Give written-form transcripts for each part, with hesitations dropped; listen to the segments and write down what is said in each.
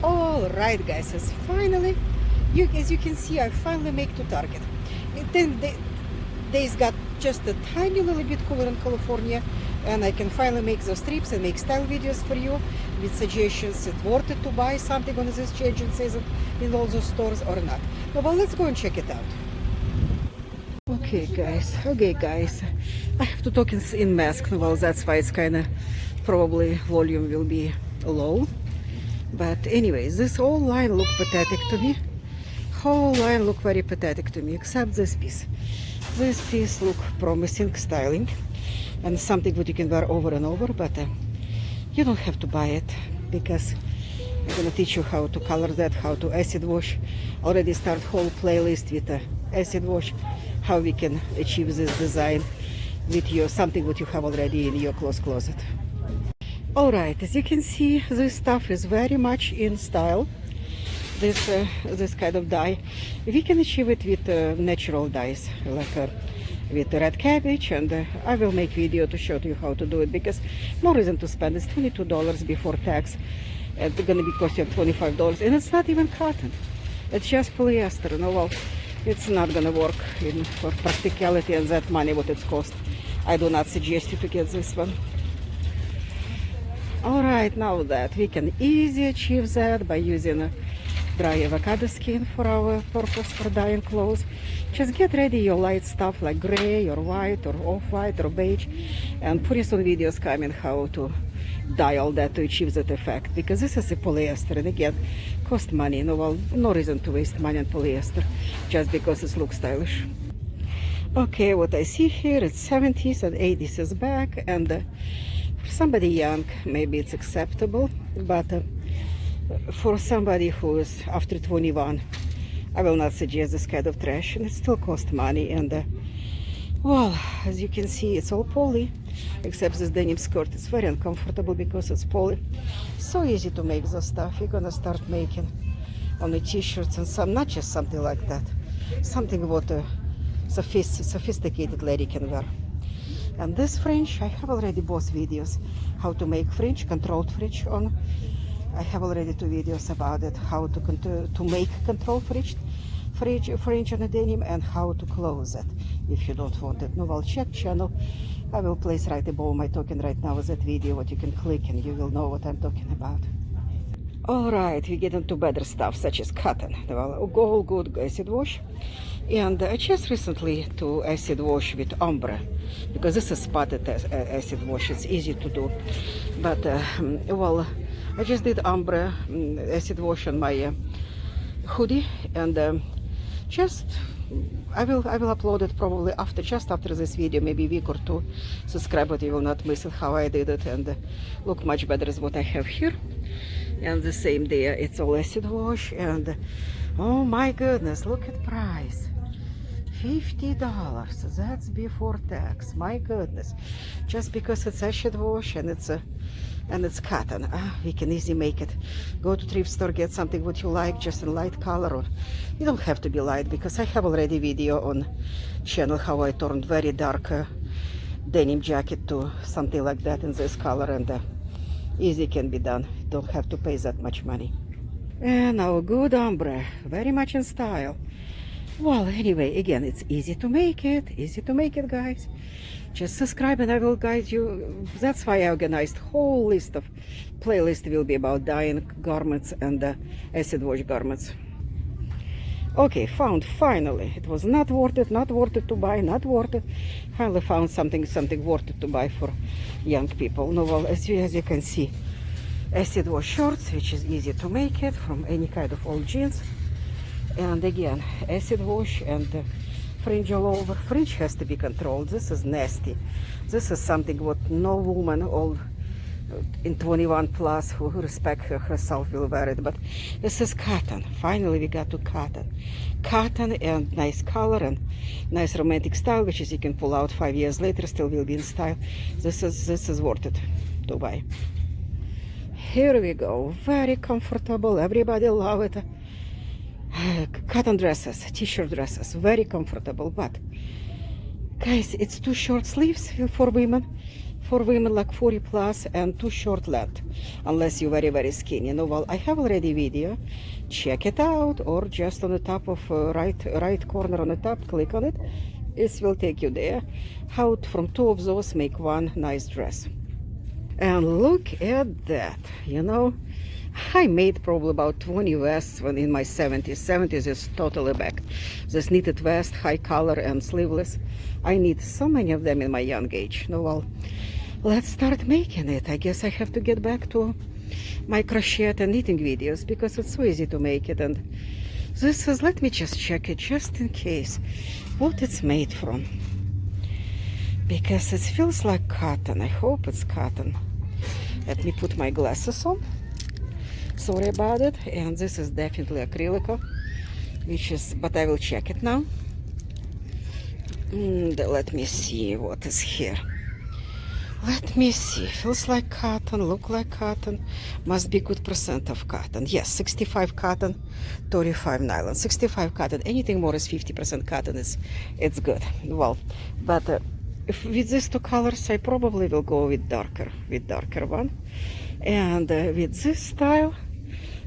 All right, guys, as you can see, I finally make to Target. Then days got just a tiny little bit cooler in California, and I can finally make those trips and make style videos for you with suggestions. It's worth it to buy something on this changing season in all those stores or not. Well, let's go and check it out. Okay, guys. I have to talk in mask. Well, that's why it's kind of probably volume will be low. But anyways, this whole line look pathetic to me. Whole line look very pathetic to me, except this piece. This piece look promising styling and something that you can wear over and over, but you don't have to buy it because I'm gonna teach you how to color that, how to acid wash. Already start whole playlist with acid wash, how we can achieve this design with your something that you have already in your clothes closet. Alright, as you can see, this stuff is very much in style. This kind of dye. We can achieve it with natural dyes, like with red cabbage, and I will make video to show you how to do it because no reason to spend. It's $22 before tax. It's gonna be cost you $25, and it's not even cotton. It's just polyester. No, well, it's not gonna work for practicality and that money what it's cost. I do not suggest you to get this one. Alright, now that we can easily achieve that by using dry avocado skin for our purpose for dyeing clothes. Just get ready your light stuff like gray or white or off-white or beige, and pretty soon videos coming how to dye all that to achieve that effect, because this is a polyester and again cost money. No reason to waste money on polyester just because it looks stylish. Okay, what I see here is 70s and 80s is back, and for somebody young maybe it's acceptable, but for somebody who is after 21, I will not suggest this kind of trash, and it still costs money. And well, as you can see, it's all poly, except this denim skirt. It's very uncomfortable because it's poly. So easy to make this stuff. You're gonna start making on the t-shirts and some, not just something like that, something what a sophisticated lady can wear. And this fringe, I have already both videos how to make fringe, controlled fringe on. I have already 2 videos about it, how to make control fringe on a denim and how to close it if you don't want it. No, well, check channel. I will place right above my talking right now with that video what you can click and you will know what I'm talking about. Alright, we get into better stuff such as cotton. Well, all good acid wash. And I just recently to acid wash with ombre because this is spotted acid wash. It's easy to do, but well, I just did ombre acid wash on my hoodie, and just I will upload it probably just after this video, maybe a week or 2. Subscribe, but you will not miss it how I did it, and look much better is what I have here. And the same day, it's all acid wash, and oh my goodness, look at price. $50. That's before tax. My goodness, just because it's acid wash and it's cotton. We can easily make it. Go to thrift store, get something what you like, just in light color, or you don't have to be light because I have already video on channel how I turned very dark denim jacket to something like that in this color, and easy can be done. Don't have to pay that much money. And our good ombre, very much in style. Well, anyway, again, it's easy to make it, guys. Just subscribe and I will guide you. That's why I organized whole list of playlist will be about dyeing garments and acid wash garments. Okay, found finally. It was not worth it to buy, not worth it. Finally found something worth it to buy for young people. No, well, as you can see, acid wash shorts, which is easy to make it from any kind of old jeans. And again, acid wash and fringe all over. Fringe has to be controlled. This is nasty. This is something what no woman all in 21 plus who respect herself will wear it. But this is cotton. Finally we got to cotton. Cotton and nice color and nice romantic style, which is you can pull out 5 years later, still will be in style. This is worth it to buy. Here we go. Very comfortable. Everybody love it. Cotton dresses, t-shirt dresses, very comfortable, but guys, it's too short sleeves for women, for women like 40 plus and too short length, unless you're very, very skinny. No, well, I have already video. Check it out, or just on the top of right corner on the top, click on it. It will take you there. How from two of those make one nice dress. And look at that, you know. I made probably about 20 vests when in my 70s. 70s is totally back. This knitted vest, high collar and sleeveless. I need so many of them in my young age. No, well, let's start making it. I guess I have to get back to my crochet and knitting videos because it's so easy to make it. And this is, let me just check it just in case, what it's made from. Because it feels like cotton. I hope it's cotton. Let me put my glasses on. Sorry about it. And this is definitely acrylic, which is, but I will check it now. Let me see what is here. Let me see. Feels like cotton, look like cotton. Must be good percent of cotton. Yes, 65 cotton, 35 nylon. 65 cotton. Anything more is 50% cotton. It's good. Well, but if with these two colors, I probably will go with darker one. And with this style,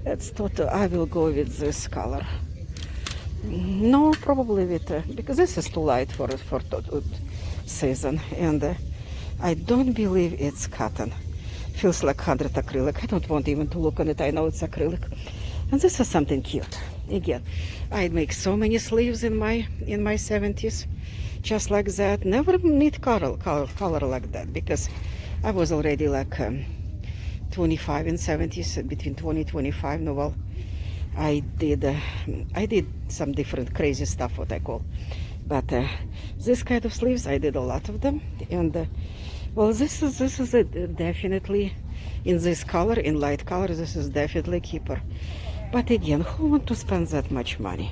it's total. I will go with this color. No, probably with because this is too light for season, and I don't believe it's cotton. Feels like 100 acrylic. I don't want even to look on it. I know it's acrylic, and this is something cute. Again, I make so many sleeves in my 70s, just like that. Never knit color like that because I was already like 25 in 70s, between 20 25. No, well, I did some different crazy stuff, what I call. But this kind of sleeves, I did a lot of them, and well, this is definitely in this color, in light color. This is definitely a keeper. But again, who want to spend that much money?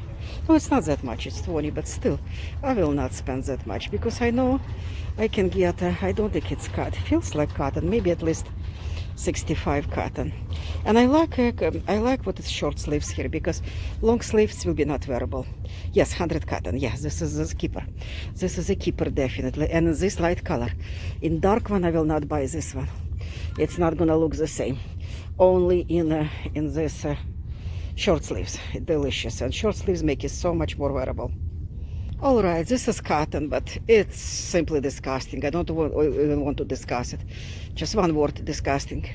No, it's not that much. It's 20, but still, I will not spend that much because I know I can get. I don't think it's cotton. It feels like cotton, maybe at least 65 cotton. And I like what is short sleeves here because long sleeves will be not wearable. Yes, 100 cotton. Yes, this is a keeper. This is a keeper definitely. And this light color. In dark one, I will not buy this one. It's not gonna look the same. Only in this short sleeves. Delicious. And short sleeves make it so much more wearable. All right, this is cotton, but it's simply disgusting. I don't even want to discuss it. Just one word, disgusting.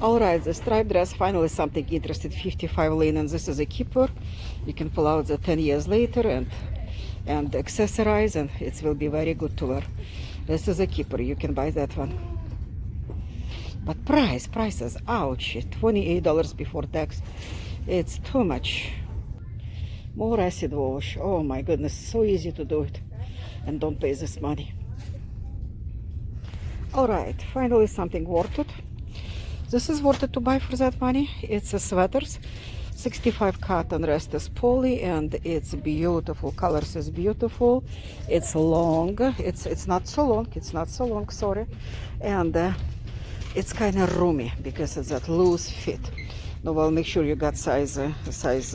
All right, the striped dress, finally something interesting. 55 linen. This is a keeper. You can pull out the 10 years later and accessorize, and it will be very good to wear. This is a keeper. You can buy that one. But prices, ouch, $28 before tax. It's too much. More acid wash. Oh my goodness, so easy to do it and don't pay this money. All right, finally something worth it. This is worth it to buy for that money. It's a sweaters, 65 cotton, rest is poly, and it's beautiful. Colors is beautiful. It's long. It's not so long. It's not so long. Sorry, and it's kind of roomy because it's that loose fit. No, well, make sure you got size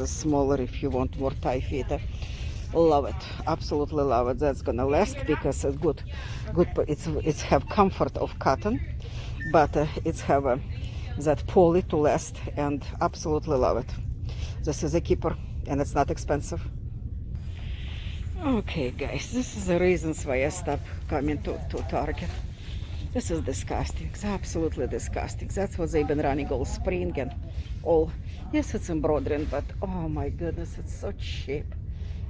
smaller if you want more tight fit. Love it, absolutely love it. That's gonna last because it's good. It's have comfort of cotton, but it's have that poly to last, and absolutely love it. This is a keeper, and it's not expensive. Okay, guys, this is the reasons why I stopped coming to Target. This is disgusting. It's absolutely disgusting. That's what they've been running all spring and all. Yes, it's embroidering, but oh my goodness, it's so cheap.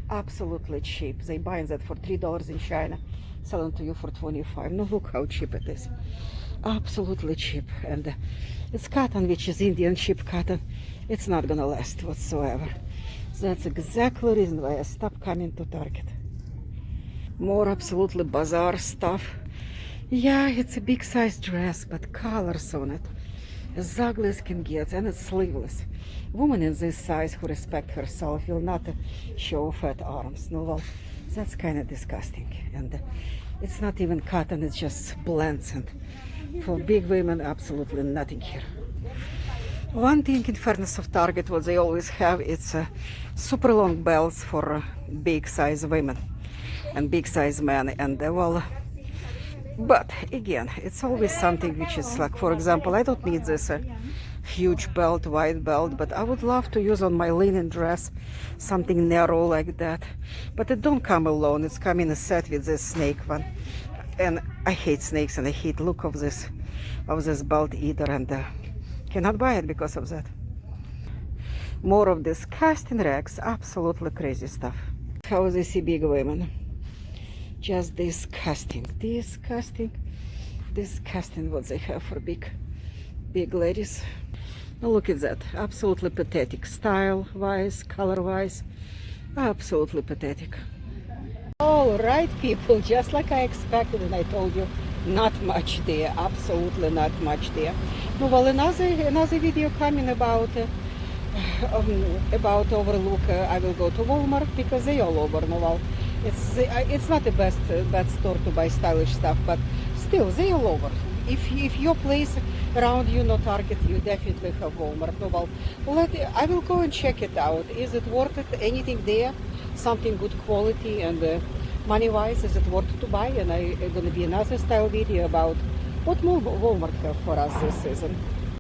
Absolutely cheap. They buying that for $3 in China, selling to you for 25. No, look how cheap it is. Absolutely cheap. And it's cotton, which is Indian cheap cotton. It's not gonna last whatsoever. So that's exactly the reason why I stopped coming to Target. More absolutely bizarre stuff. Yeah, it's a big size dress, but colors on it as ugly as can get, and it's sleeveless. Woman in this size who respect herself will not show fat arms. No, well, that's kind of disgusting. And it's not even cotton, it's just blends. And for big women, absolutely nothing here. One thing in fairness of Target, what they always have, it's super long belts for big size women and big size men. And well, But again, it's always something which is like, for example, I don't need this huge belt, wide belt, but I would love to use on my linen dress something narrow like that. But it don't come alone. It's come in a set with this snake one. And I hate snakes and I hate look of this belt either, and cannot buy it because of that. More of this casting rags, absolutely crazy stuff. How they see big women. Just disgusting, what they have for big ladies. Now look at that, absolutely pathetic, style-wise, color-wise, absolutely pathetic. All right, people, just like I expected, and I told you, not much there, absolutely not much there. No, well, another video coming about Overlook. I will go to Walmart because they all over. No, well, it's not the best store to buy stylish stuff, but still, they all over. If your place around you no Target, you definitely have Walmart. No, well, I will go and check it out. Is it worth it? Anything there? Something good quality and money-wise, is it worth it to buy? And I'm going to be another style video about what Walmart have for us this season.